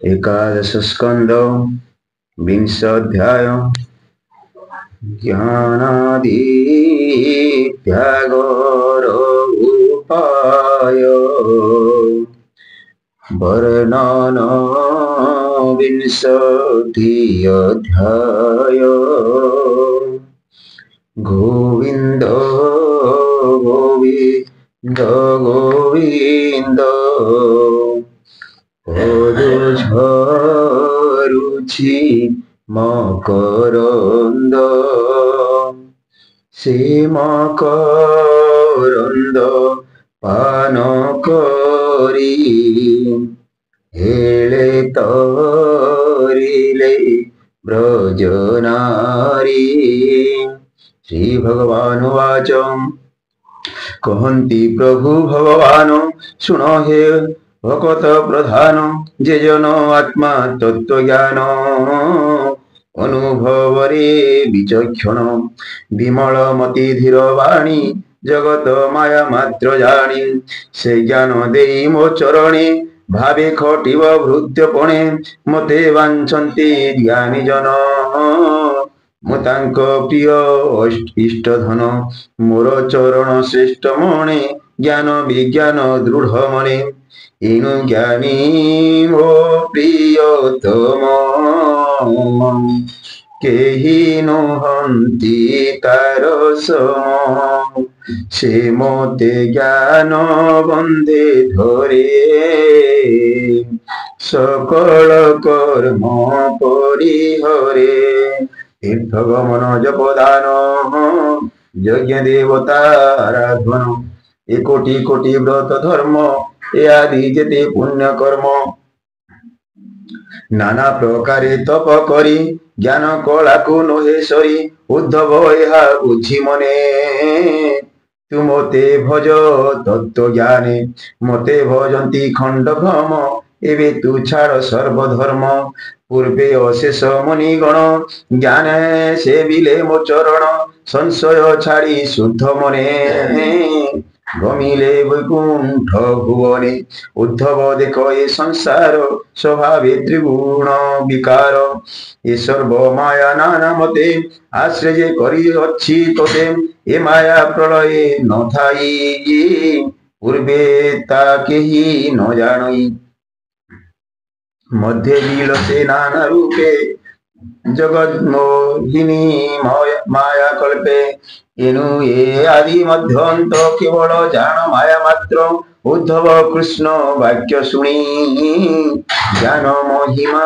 एकादश स्कंद विंशाध्याय ज्ञानादित्यागोर उपाय वर्णन विंशति अध्याय गोविंद गोविंद गोविंद ঝরুছি মকরন্দ সে মকরন্দ পান করি হেলে তরিলে ব্রজনারী শ্রী ভগবান বাচ कहन्ति प्रभु भगवान सुन हे भकत प्रधान जे जन आत्मा तत्व ज्ञान अनुभव रे विचक्षण विमल मति धीर वाणी जगत माया मात्र जानी से ज्ञान देई मो चरणे भावे खटिब भृत्यपणे मते वाञ्छन्ति ज्ञानी जन मुतांक प्रिय इष्टधन मोर चरण श्रेष्ठ मणे ज्ञान विज्ञान दृढ़ मणे इनु ज्ञानी मो प्रियतम केहि नुहन्ति तार सम से मोते ज्ञान बंधे धरे सकल कर्म परिहरे तीर्थगमन जपदान यज्ञ देवताराधन ए कोटि कोटि व्रत धर्म ए आदि जेते पुण्य कर्म नाना प्रकारे तप करी ज्ञान कला को नहे सरी उद्धव एहा बुझी मने तु मते भज तत्व ज्ञाने मते भजंती खंड भ्रम एवे तु छाड़ सर्वधर्म पूर्वे अशेष मुनिगण ज्ञान से बिले मो चरण संशय छाड़ी शुद्ध मने गमिले वैकुंठ भुवने उद्धव देख ए संसार स्वभावे त्रिगुण विकार ए सर्व माया नाना मते आश्रय करी अच्छी तोते ए माया प्रलय न थाई पूर्वे ता केही न जानई मध्य विलसे नाना रूपे जगन्मोहिनी माया कल्पे एनु ए आदि मध्यंत केवल जान माया मात्र उद्धव कृष्ण वाक्य सुनी ज्ञान महिमा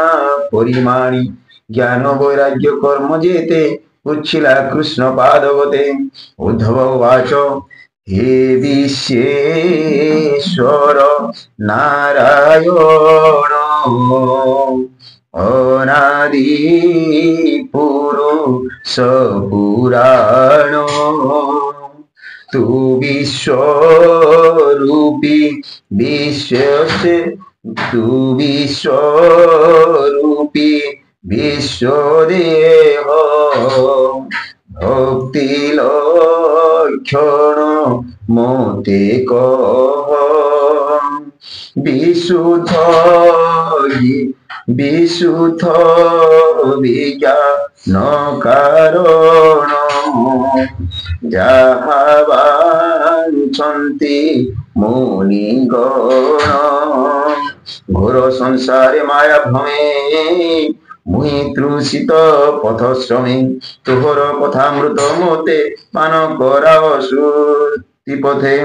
परिमाणी ज्ञान वैराग्य कर्म जेते उच्छिला कृष्ण पादवते उद्धव वाच हे विश्वेश्वर नारायण अनादि पुरुष पुराण तु विश्वरूपी विश्वदेह भक्ति लक्षण मोते कह विशुद्ध विज्ञान कारण जहा वांछन्ति मुनिगण घोर संसारे माया भ्रमे मुहि तृषित पथश्रमे तोहर कथामृत मोते पान कराओ श्रुति पथे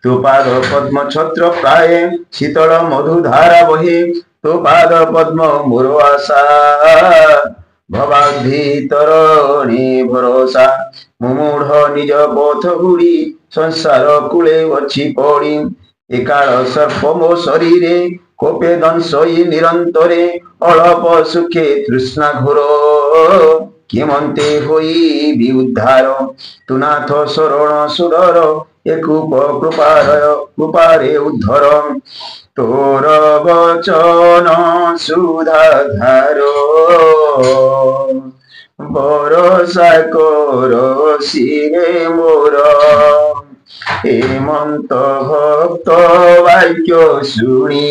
तो पाद पद्म छत्र प्राय शीतल मधुधारा बहे तो पाद पद्म मोर आशा भवाभीतरणे भरोसा मुमूढ़ निज पथ गुड़ी संसार कूले अच्छी पड़ी एकाल सर्प मो शरीरे कोपे दंशई निरंतरे अल्प सुखे तृष्णा घोर किमन्ते होई विउद्धार तु नाथ शरण सुधर एकूप कृपारे उद्धर तोर वचन सुधाधार भरोसा कर सिरे मोर হেমন্ত ভক্ত বাক্য শুনি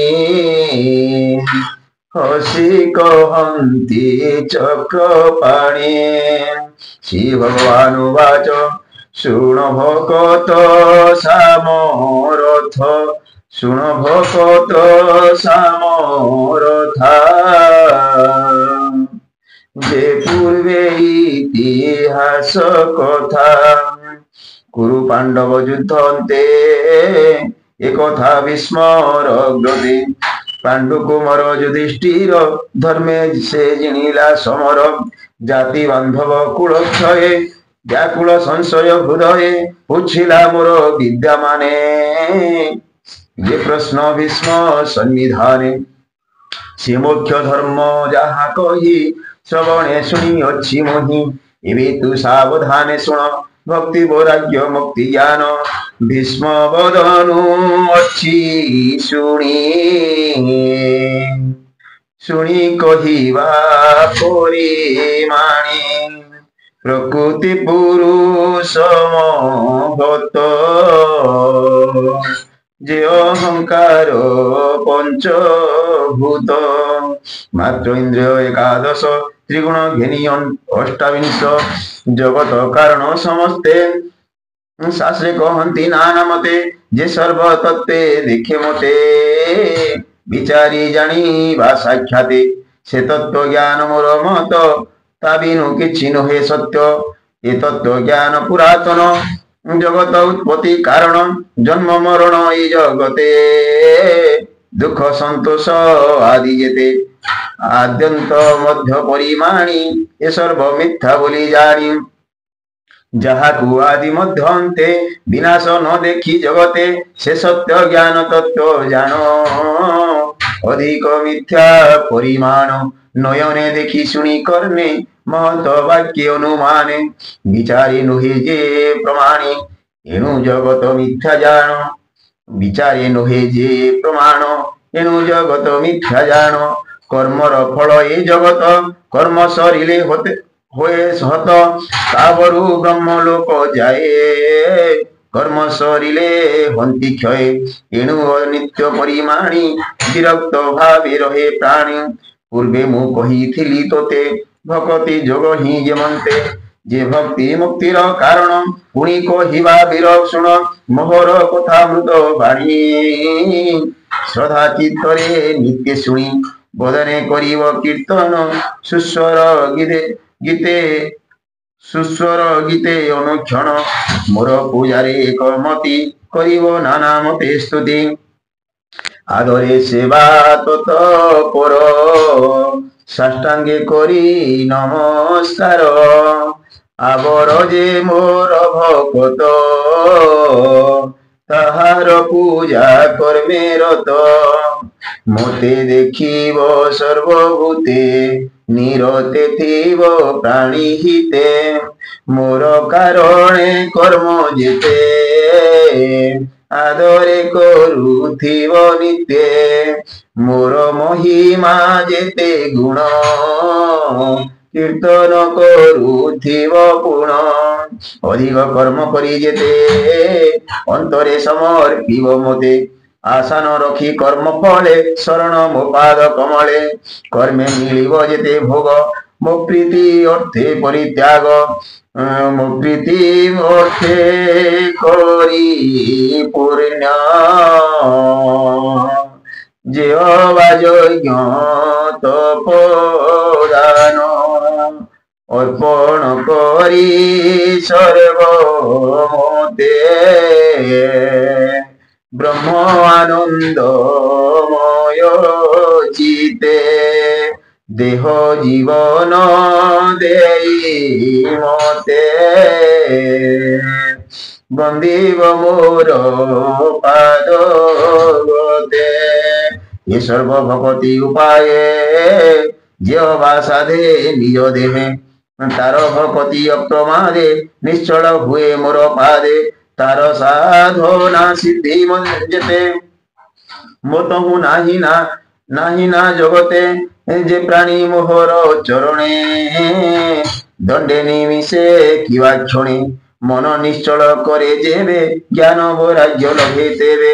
হসি কহন্তি চক্রপাণি। শ্রী ভগবান বাচ শুণ ভকত সামরথ, শুণ ভকত সামরথা। যে পূর্বে ইতিহাস কথা, কুরু পাণ্ডব যুদ্ধ অন্তে একথা বিস্মরগ্রদে। পাণ্ডু কুমার যুধিষ্ঠির ধর্মে সে জিনিলা সমর। জাতি বান্ধব কুলক্ষয়ে ব্যাকুল সংশয় হৃদয়ে, পুছিলা মোর বিদ্যা মানে যে প্রশ্ন ভীষ্ম সন্নিধানে। সে মুখ্য ধর্ম যাহা কহি শ্রবণে শুনি অছি মহি। এবে তু সাবধানে শুণ ভক্তি বৈরাগ্য মুক্তি জ্ঞান, ভীষ্ম বদনু অছি শুনি। শুনি কহিবা পরিমাণে প্রকৃতি পুরুষ মহত। যে অহংকার পঞ্চভূত, মাত্র ইন্দ্রিয় একাদশ, ত্রিগুণ ঘেনিয়ন অষ্টাবিংশ। জগত কারণ সমস্তে শাস্ত্রে কহন্তি নানা মতে। যে সর্বতত্ত্বে দেখে মতে, বিচারি জানিবা সাক্ষাতে। সে তত্ত্ব জ্ঞান মোর মত, তা বিনু কিছু নহে সত্য। এ তত্ত্ব জ্ঞান পুরাতন, জগত উৎপত্তি কারণ। জন্ম মরণ এই জগতে, দুঃখ সন্তোষ আদি যেতে। আদ্যন্ত মধ্য পরিমাণী, এ সর্ব মিথ্যা বলি জানি। যাহাকু আদি মধ্য অন্তে, বিনাশ ন দেখি জগতে। সে সত্য জ্ঞান তত্ত্ব জান, অধিক মিথ্যা পরিমাণ। নয়নে দেখি শুনি কর্ণে, মহত বাক্যে অনুমানে। বিচারে নহে যে প্রমাণে, এণু জগত মিথ্যা জান। বিচারে নহে যে প্রমাণ, এণু জগত মিথ্যা জান। কর্মর ফল এ জগত, কর্ম সরিলে হতে হয়ে হত। তাবরু ব্রহ্মলোক যায়, কর্ম সরিলে হন্তি ক্ষয়ে। এণু অনিত্য পরিমাণী, বিরক্ত ভাবে রহে প্রাণী। পূর্বে মু কহিথিলি তোতে, ভকতি যোগ হি যেমন্তে। যে ভক্তি মুক্তির কারণ, পুଣି কহিবা বীর শুণ। মোহর কথা মৃত বাণী, শ্রদ্ধা চিত্তরে নিত্য শুনি। বদনে করিব কীর্তন, সুস্বর গীতে সুস্বর গীতে অনুক্ষণ। মোর পূজারে একমতি, করিব নানা মতে স্তুতি। আদরে সেবা তৎপর, সাষ্টাঙ্গে করি নমস্কার। আবর যে মোর ভকত, তাহার পূজা কর্মে রত। মতে দেখিব সর্বভূতে, নিরতে থিব প্রাণী হিতে। মোর কারণে কর্ম যেতে, আদরে করুথিব নিতে। মোর মহিমা যেতে গুণ, কীর্তন করুথিব পুণ। অধিক কর্ম করি যেতে, অন্তরে সমর্পিব মতে। আশা ন রখি কর্ম ফলে, শরণ মো পাদ কমলে। কর্মে মিলিব যেতে ভোগ, মো প্রীতি অর্থে পরিত্যাগ। মো প্রীতি অর্থে করি পূর্ণ। যে অবাযজ্ঞ তপদান, অর্পণ করি সর্বমতে। ব্রহ্ম আনন্দময় চিতে, দেহ জীবন দেই মতে। বন্দিব মোর পাদগতে, এ সর্ব ভকতি উপায়ে। যে বা সাধে নিজ দেহে, তার ভকতি অপ্রমাদে। নিশ্চল হুয়ে মোর পাদে, তার সাধনা সিদ্ধি যেতে। মতহু নাহি না জগতে, যে প্রাণী মোহর চরণে। দণ্ডে নিমিষে কিবা ক্ষণে, মন নিশ্চল করে যেবে জ্ঞান বৈরাগ্য লভে তেবে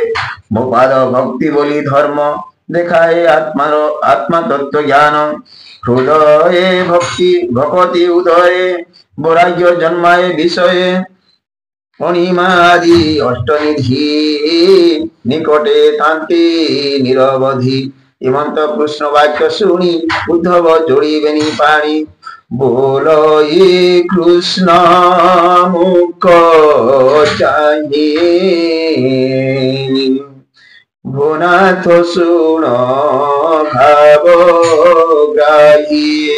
মো পাদ ভক্তি বলি ধর্ম দেখায় আত্মতত্ত্ব জ্ঞান হৃদয়ে ভকতি উদয়ে বৈরাগ্য জন্মায় বিষয়ে অনিমাদি অষ্টনিধি নিকটে তান্তি নিরবধি হিমন্ত কৃষ্ণ বাক্য শুনি উদ্ধব জড়িবেনি পানি बोलो ये कृष्ण मुख चाहिए भुनाथ सुन भाव ग्राही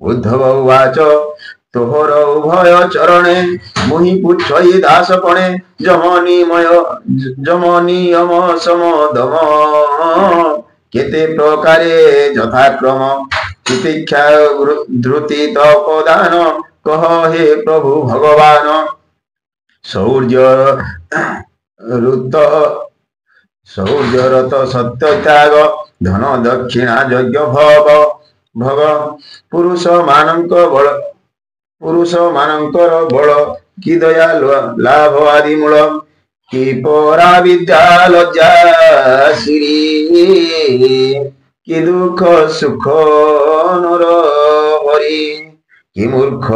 उद्धव उवाच तोहर उभय चरणे मुहि पुच्छई दासपणे जमनियम समदम केते प्रकारे यथाक्रम तितिक्षा धृति तपदान कह हे प्रभु भगवान शौर्यरत सत्य त्याग धन दक्षिणा यज्ञ भग पुरुष मानकर बल कि दया लाभ आदि मूल कि परा विद्या लज्जा श्री कि दुख सुख नर हरि कि मूर्ख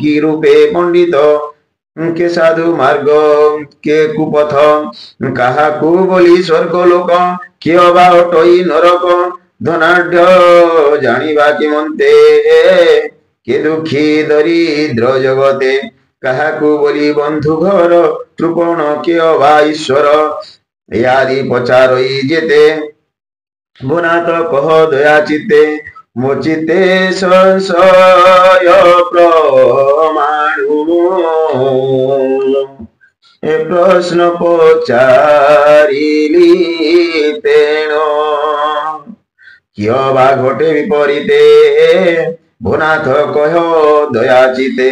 कि रूपे पंडित के साधु मार्ग के कुपथ कहा को बोली स्वर्ग लोक कि अबा अटई नरक धनाढ़ जानिबा कि मन्ते के दुखी दरिद्र जगते कहा को बोली बंधु घर कृपण के अबा ईश्वर यादि पचारई जेते भुनाथ कह दया चित्ते मो चित्ते संशय प्रमाणु ए प्रश्न पचारिली तेण किय बा घटे विपरीते भुनाथ कह दया चित्ते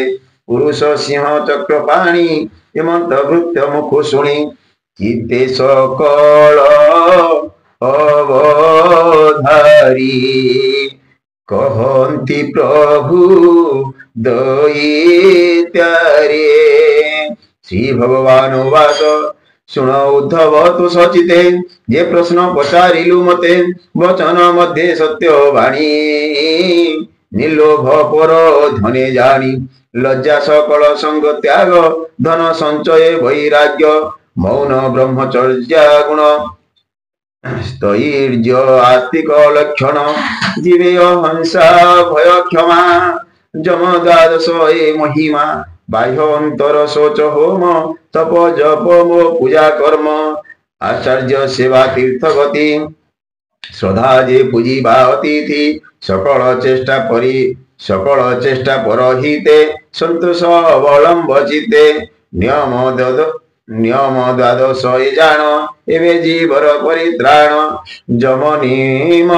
पुरुष सिंह चक्र पाणी हेमंत भृत्य मुख शुणी चित्ते सकल अवधारी कहन्ति प्रभु दैत्यारे श्री भगवान वास शुण उद्धव तु सचिते जे प्रश्न पचारिलु मते वचन मध्ये सत्य वाणी निर्लोभ पर धने जानी लज्जा सकल संग त्याग धन संचय वैराग्य मौन ब्रह्मचर्या गुण स्थैर्य आस्तिक लक्षण जीवेय हंसा भय क्षमा जम द्वादश ए महिमा बाह्य अंतर शोच होम तप जप मो पूजा कर्म आचार्य सेवा तीर्थ गति श्रद्धा जे पूजिबा अतिथि सकल चेष्टा परहिते संतोष अवलंब चिते नियम द्वादश ए जान एवे जीवर परित्राण जमनियम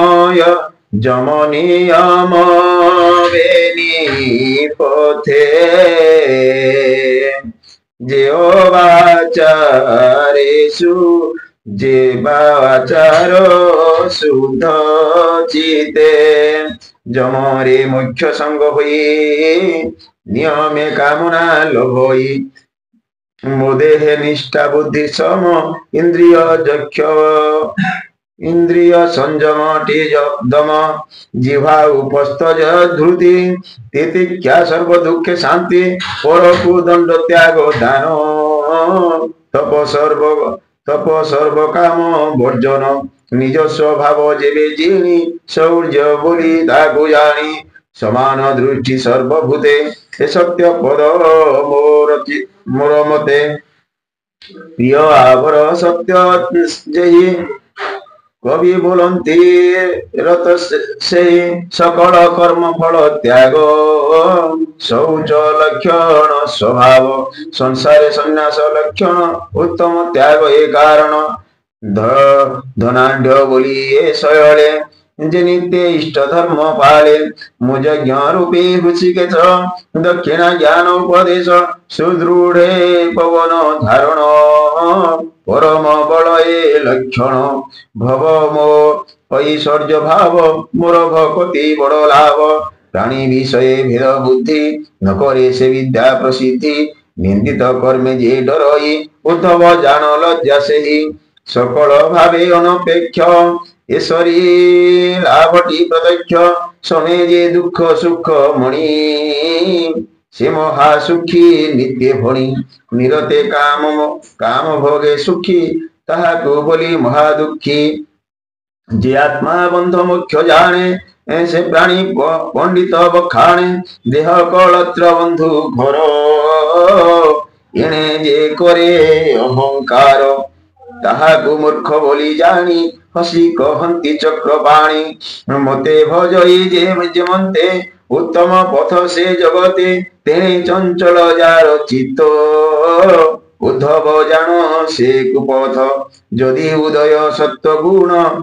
बेनी पथे जे वाचारेषु जे वाचार शुद्ध चिते जमरे मुख्य संग हुई नियमे कामना लोभ हुई मोदेह निष्ठा बुद्धि सम इंद्रिय संयम तेज दम जिह्वा उपस्थज धृति तितिक्षा सर्व दुख शांति परकु दंड त्याग दान तप सर्व काम वर्जन निज स्वभाव जेबे जिनी शौर्य बोली ताकु जानी समान दृष्टि सर्वभूते हे सत्य पद मोर मते प्रिय आवर सत्य जही कवि बोलती रत से सकल कर्म फल त्याग शौच लक्षण स्वभाव संसारे संन्यास लक्षण उत्तम त्याग ए कारण धनाढ़ बोली ए शयले जे नित्य इष्ट धर्म पाले मुझ ज्ञान रूपी ऋषिकेश दक्षिणा ज्ञान उपदेश सुदृढ़े पवन धारण परम बल ए लक्षण भव मो ऐश्वर्य भाव मोर भक्ति बड़ लाभ प्राणी विषय भेद बुद्धि न करे से विद्या प्रसिद्धि নিন্দিত কর্মে যে ডরই, উদ্ধব জান লজ্জা সেহি। সকল ভাবে অনপেক্ষ, এশ্বরী লাভটি প্রত্যক্ষ। সমে যে দুঃখ সুখ মণি, সে মহা সুখী নিত্য ভণি। নিরতে কাম ভোগে সুখী, তাহাকু বলি মহা দুঃখী। যে আত্মা বন্ধ মুখ্য জানে, সে প্রাণী পণ্ডিত বখাণে। দেহ কলত্র বন্ধু ঘর, এনে যে করে অহংকার। তাহাকু মূর্খ বলি জানি, হসি কহন্তি চক্রপাণি। মতে ভজই যে মন্তে, উত্তম পথ সে জগতে। তেনে চঞ্চল যার চিত্ত, উদ্ধব জান সে কুপথ। যদি উদয় সত্য গুণ,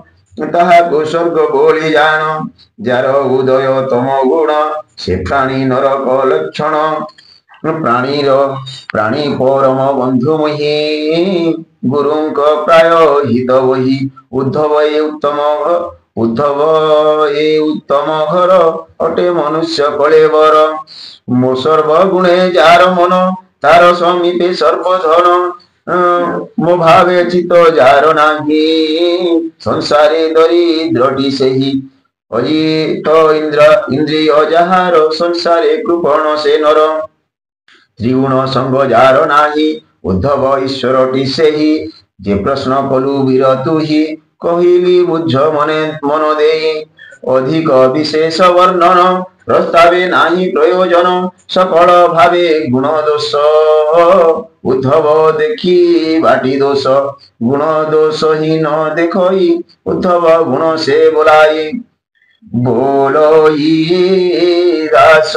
তাহাকু স্বর্গ বলি জান। যার উদয় তম গুণ, সে প্রাণী নরক লক্ষণ। প্রাণী পরম বন্ধু মহি, গুরুଙ୍କ প্রায় হিত বহি। উদ্ধব এ উত্তম ঘর, অটে মনুষ্য কলেবর। সর্বগুণে যার মন, তার সমীপে সর্বধন। ମୋ ଭାବେ ଚିତ ଯାର ନାହିଁ, ସଂସାରେ ଦରିଦ୍ରଟି ସେହି। ଅଜିତ ଇନ୍ଦ୍ରିୟ ଯାହାର, ସଂସାରେ କୃପଣ ସେ ନର। ত্রিগুণ সঙ্গ যার নাহি, উদ্ধব ঈশ্বরটি সেহি। যে প্রশ্ন কলু বীর তুহি, কহিলি বুঝ মন দেই। অধিক বিশেষ বর্ণন, প্রস্তাবে নাহি প্রয়োজন। সকল ভাবে গুণ দোষ, উদ্ধব দেখি বাটি দোষ। গুণ দোষহীন দেখই, উদ্ধব গুণ সে বলাই। বলই দাস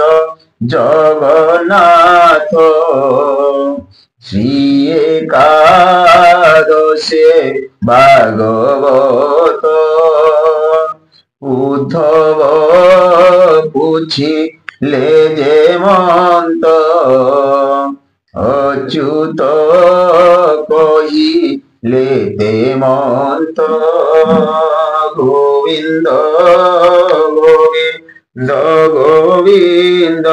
জগন্নাথ, শ্রী একাদশে ভাগবত। উদ্ধব পুছিলে যে মন্ত, অচ্যুত কহিলে তে মন্ত। গোবিন্দ গোবিন্দ গোবিন্দ,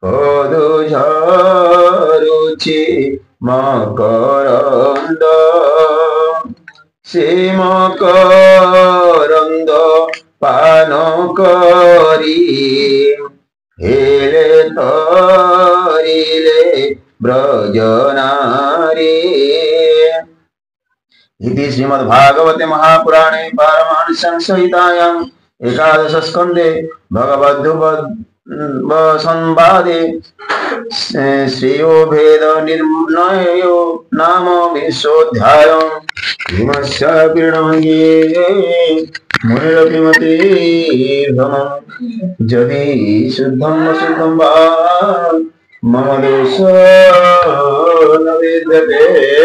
পদু ঝরুছি মকরন্দ। সে মকরন্দ পান করি, হেলে তরিলে ব্রজনারী। इति श्रीमद्भागवते महापुराणे पारमांसंहितायाम् एकादश स्कन्धे भगवद्गीता-संवादे श्रेयो भेद निर्णयो नाम विंशोऽध्यायः। भीमस्य पीडमये मुनिरपि भ्रमम्, यदि शुद्धम् अशुद्धं वा मम दोषो न विद्यते।